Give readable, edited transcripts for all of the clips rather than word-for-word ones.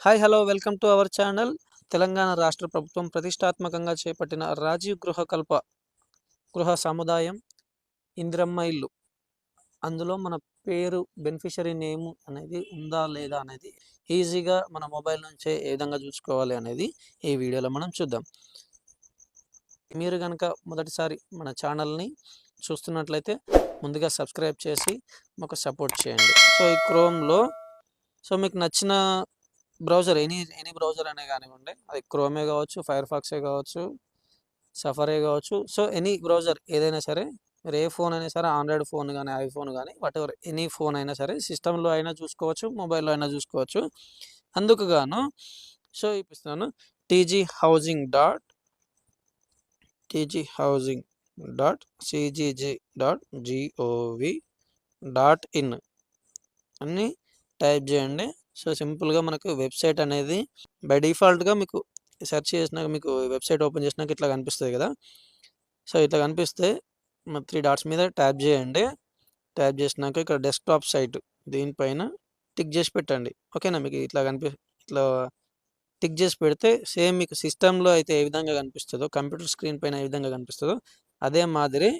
Hi hello welcome to our channel. Telangana రాష్ట్ర ప్రభుత్వం ప్రతిష్టాత్మకంగా చేపట్టిన రాజీవ్ గృహ సముదాయం ఇందిరమ్మ ఇల్లు. అందులో మన పేరు బెనిఫిషరీ నేమ్ అనేది ఉందా లేదా అనేది ఈజీగా మన మొబైల్ నుంచే ఏ విధంగా చూసుకోవాలి అనేది ఈ వీడియోలో మనం చూద్దాం. మీరు కనుక మొదటిసారి మన ఛానల్ని చూస్తున్నట్లయితే ముందుగా సబ్స్క్రైబ్ చేసి మాకు సపోర్ట్ చేయండి. సో ఈ క్రోమ్లో మీకు నచ్చిన బ్రౌజర్ ఎనీ బ్రౌజర్ అనే కానివ్వండి, అది క్రోమే కావచ్చు, ఫైర్ ఫాక్సే కావచ్చు, సఫారీ కావచ్చు. సో ఎనీ బ్రౌజర్ ఏదైనా సరే, మీరు ఏ ఫోన్ అయినా సరే, ఆండ్రాయిడ్ ఫోన్ కానీ ఐఫోన్ కానీ వాటెవర్ ఎనీ ఫోన్ అయినా సరే, సిస్టంలో అయినా చూసుకోవచ్చు, మొబైల్లో అయినా చూసుకోవచ్చు. అందుకు గాను ఇప్పిస్తున్నాను tghousing.cgg.gov.in అని టైప్ చేయండి. సో సింపుల్గా మనకు వెబ్సైట్ అనేది బై డిఫాల్ట్గా మీకు సెర్చ్ చేసినాక మీకు వెబ్సైట్ ఓపెన్ చేసినాక ఇట్లా కనిపిస్తుంది కదా. సో ఇట్లా కనిపిస్తే 3 డాట్స్ మీద ట్యాప్ చేయండి. ట్యాప్ చేసినాక ఇక్కడ డెస్క్టాప్ సైట్ దీనిపైన టిక్ చేసి పెట్టండి. ఓకేనా, మీకు ఇట్లా టిక్ చేసి పెడితే సేమ్ మీకు సిస్టంలో అయితే ఏ విధంగా కనిపిస్తుందో, కంప్యూటర్ స్క్రీన్ పైన ఏ విధంగా కనిపిస్తుందో అదే మాదిరి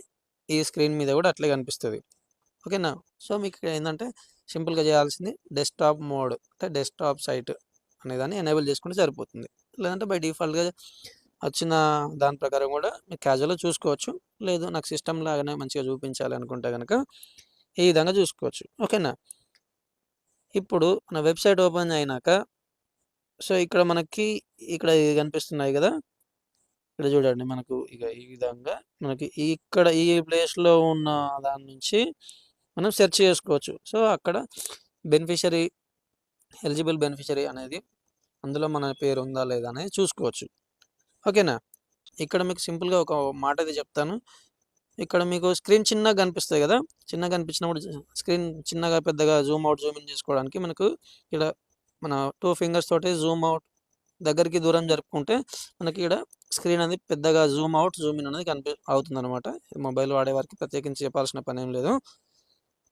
ఈ స్క్రీన్ మీద కూడా అట్లే కనిపిస్తుంది. ఓకేనా. సో మీకు ఏంటంటే సింపుల్గా చేయాల్సింది డెస్క్టాప్ మోడ్ అంటే డెస్క్టాప్ సైట్ అనేదాన్ని ఎనేబుల్ చేసుకుంటే సరిపోతుంది. లేదంటే బై డిఫాల్ట్గా వచ్చిన దాని ప్రకారం కూడా మీకు క్యాజువల్గా చూసుకోవచ్చు. లేదు నాకు సిస్టమ్ లాగానే మంచిగా చూపించాలి అనుకుంటే కనుక ఈ విధంగా చూసుకోవచ్చు. ఓకేనా. ఇప్పుడు మన వెబ్సైట్ ఓపెన్ అయినాక ఇక్కడ మనకి ఇది కనిపిస్తున్నాయి కదా. ఇక్కడ చూడండి, మనకు ఇక ఈ విధంగా మనకి ఇక్కడ ఈ ప్లేస్లో ఉన్న దాని నుంచి మనం సెర్చ్ చేసుకోవచ్చు. సో అక్కడ ఎలిజిబుల్ బెనిఫిషరీ అనేది అందులో మన పేరు ఉందా లేదా అనేది చూసుకోవచ్చు. ఓకేనా. ఇక్కడ మీకు సింపుల్గా ఒక మాట అయితే చెప్తాను. ఇక్కడ మీకు స్క్రీన్ చిన్నగా కనిపిస్తుంది కదా. చిన్నగా కనిపించినప్పుడు స్క్రీన్ చిన్నగా పెద్దగా జూమ్ అవుట్ జూమ్ ఇన్ చేసుకోవడానికి మనకు ఇక్కడ మన 2 ఫింగర్స్ తోటి జూమ్ అవుట్ దగ్గరికి దూరం జరుపుకుంటే మనకి ఇక్కడ స్క్రీన్ అనేది పెద్దగా జూమ్ అవుట్ జూమ్ ఇన్ అనేది అవుతుంది అనమాట. మొబైల్ వాడే వారికి ప్రత్యేకించి చెప్పాల్సిన పని ఏం లేదు.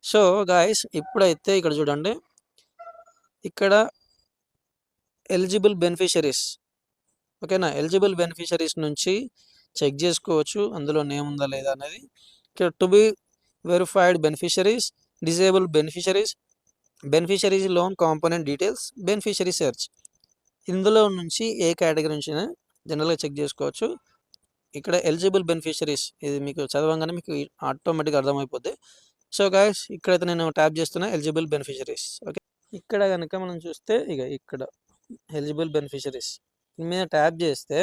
సో గాయస్, ఇప్పుడైతే ఇక్కడ చూడండి, ఇక్కడ ఎలిజిబుల్ బెనిఫిషరీస్. ఓకేనా. ఎలిజిబుల్ బెనిఫిషరీస్ నుంచి చెక్ చేసుకోవచ్చు అందులో నేమ్ ఉందా లేదా అనేది. ఇక్కడ to be verified beneficiaries, disable beneficiaries loan component details, beneficiary search. ఇందులో నుంచి ఏ కేటగిరీ నుంచి జనరల్గా చెక్ చేసుకోవచ్చు. ఇక్కడ ఎలిజిబుల్ బెనిఫిషరీస్ ఇది మీకు చదవంగానే మీకు ఆటోమేటిక్గా అర్థమైపోద్ది. సో గాయస్, ఇక్కడైతే నేను ట్యాప్ చేస్తున్నా ఎలిజిబుల్ బెనిఫిషరీస్. ఓకే, ఇక్కడ కనుక మనం చూస్తే ఇక్కడ ఎలిజిబుల్ బెనిఫిషరీస్ మీద ట్యాప్ చేస్తే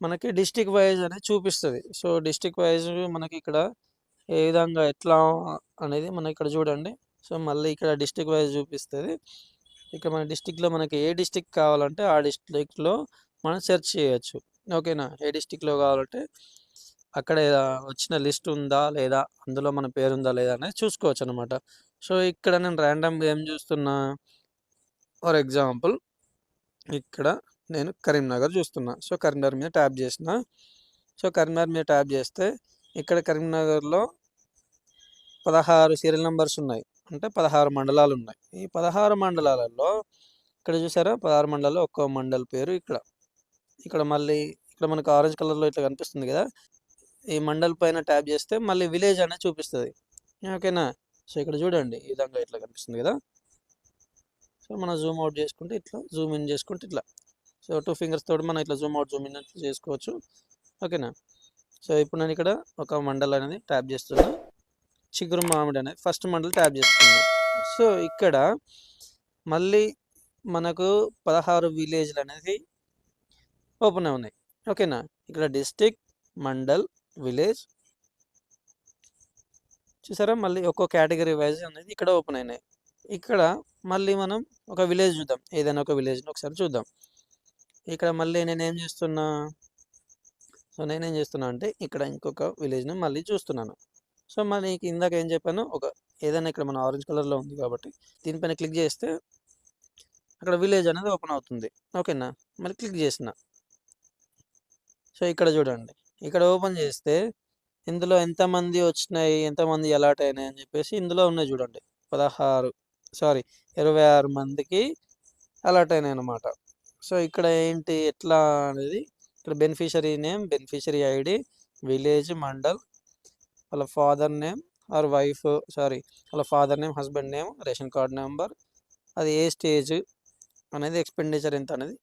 మనకి డిస్టిక్ వైజ్ అనేది చూపిస్తుంది. సో డిస్టిక్ వైజ్ మనకి ఇక్కడ ఏ విధంగా ఎట్లా అనేది మనకి ఇక్కడ చూడండి. సో మళ్ళీ ఇక్కడ డిస్టిక్ వైజ్ చూపిస్తుంది. ఇక్కడ మన డిస్టిక్లో మనకి ఏ డిస్టిక్ కావాలంటే ఆ డిస్టిక్లో మనం సెర్చ్ చేయొచ్చు. ఓకేనా. ఏ డిస్టిక్లో కావాలంటే అక్కడ వచ్చిన లిస్ట్ ఉందా లేదా, అందులో మన పేరు ఉందా లేదా అనేది చూసుకోవచ్చు అనమాట. సో ఇక్కడ నేను ర్యాండమ్గా ఏం చూస్తున్నా, ఫర్ ఎగ్జాంపుల్ ఇక్కడ నేను కరీంనగర్ చూస్తున్నా. సో కరీంనగర్ మీద ట్యాప్ చేసిన. సో కరీంనగర్ మీద ట్యాప్ చేస్తే ఇక్కడ కరీంనగర్లో 16 సీరియల్ నెంబర్స్ ఉన్నాయి, అంటే 16 మండలాలు ఉన్నాయి. ఈ 16 మండలాలలో ఇక్కడ చూసారా, 16 మండలాల్లో ఒక్కో మండల్ పేరు ఇక్కడ మళ్ళీ ఇక్కడ మనకు ఆరెంజ్ కలర్లో ఇట్లా కనిపిస్తుంది కదా. ఈ మండల్ పైన ట్యాప్ చేస్తే మళ్ళీ విలేజ్ అనేది చూపిస్తుంది. ఓకేనా. సో ఇక్కడ చూడండి, ఈ విధంగా ఇట్లా కనిపిస్తుంది కదా. సో మనం జూమ్ అవుట్ చేసుకుంటే ఇట్లా, జూమ్ ఇన్ చేసుకుంటే ఇట్లా. సో 2 ఫింగర్స్ తోటి మనం ఇట్లా జూమ్ అవుట్ జూమ్ ఇన్ చేసుకోవచ్చు. ఓకేనా. సో ఇప్పుడు నేను ఇక్కడ ఒక మండల్ అనేది ట్యాప్ చేస్తున్నా. చిగురు మామిడి అనేది ఫస్ట్ మండల్ ట్యాప్ చేస్తున్నా. సో ఇక్కడ మళ్ళీ మనకు 16 విలేజ్లు అనేది ఓపెన్ ఉన్నాయి. ఓకేనా. ఇక్కడ డిస్టిక్, మండల్, విలేజ్ చూసారా, మళ్ళీ ఒక్కో కేటగిరీ వైజ్ అనేది ఇక్కడ ఓపెన్ అయినాయి. ఇక్కడ మళ్ళీ మనం ఒక విలేజ్ చూద్దాం, ఏదైనా ఒక విలేజ్ని ఒకసారి చూద్దాం. ఇక్కడ మళ్ళీ నేనేం చేస్తున్నా అంటే ఇక్కడ ఇంకొక విలేజ్ని మళ్ళీ చూస్తున్నాను. సో మళ్ళీ ఇందాక ఏం చెప్పాను, ఏదైనా ఇక్కడ మన ఆరెంజ్ కలర్లో ఉంది కాబట్టి దీనిపైన క్లిక్ చేస్తే అక్కడ విలేజ్ అనేది ఓపెన్ అవుతుంది. ఓకేనా. మళ్ళీ క్లిక్ చేసిన. సో ఇక్కడ చూడండి, ఇక్కడ ఓపెన్ చేస్తే ఇందులో ఎంతమంది వచ్చినాయి, ఎంతమంది అలాట్ అయినాయి అని చెప్పేసి ఇందులో ఉన్నాయి చూడండి, 16 సారీ 26 మందికి అలర్ట్ అయినాయి అన్నమాట. సో ఇక్కడ ఏంటి ఎట్లా అనేది ఇక్కడ beneficiary name, beneficiary ID, village, mandal, వాళ్ళ father name or wife sorry వాళ్ళ father name, husband name, ration card number, అది ఏ స్టేజ్ అనేది, ఎక్స్పెండిచర్ ఎంత అనేది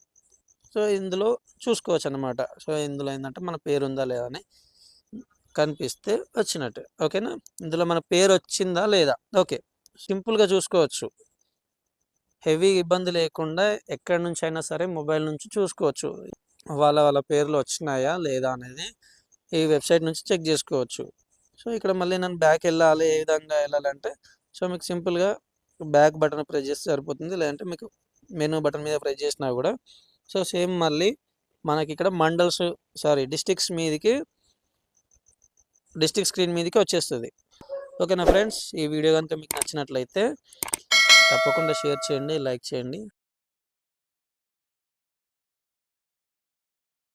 సో ఇందులో చూసుకోవచ్చు అనమాట. సో ఇందులో ఏంటంటే మన పేరు ఉందా లేదా అని కనిపిస్తే వచ్చినట్టు. ఓకేనా, ఇందులో మన పేరు వచ్చిందా లేదా, ఓకే సింపుల్గా చూసుకోవచ్చు. హెవీ ఇబ్బంది లేకుండా ఎక్కడి నుంచి అయినా సరే మొబైల్ నుంచి చూసుకోవచ్చు. వాళ్ళ పేర్లు వచ్చినాయా లేదా అనేది ఈ వెబ్సైట్ నుంచి చెక్ చేసుకోవచ్చు. సో ఇక్కడ మళ్ళీ నేను బ్యాక్ వెళ్ళాలి, ఏ విధంగా వెళ్ళాలంటే సో మీకు సింపుల్గా బ్యాక్ బటన్ ప్రెస్ చేస్తే సరిపోతుంది, లేదంటే మీకు మెనూ బటన్ మీద ప్రెస్ చేసినా కూడా సో సేమ్ మళ్ళీ మనకి ఇక్కడ మండల్స్ సారీ డిస్ట్రిక్ట్స్ మీదకి డిస్ట్రిక్ట్ స్క్రీన్ మీదకి వచ్చేస్తుంది. ఓకేనా ఫ్రెండ్స్, ఈ వీడియో కనుక మీకు నచ్చినట్లయితే తప్పకుండా షేర్ చేయండి, లైక్ చేయండి.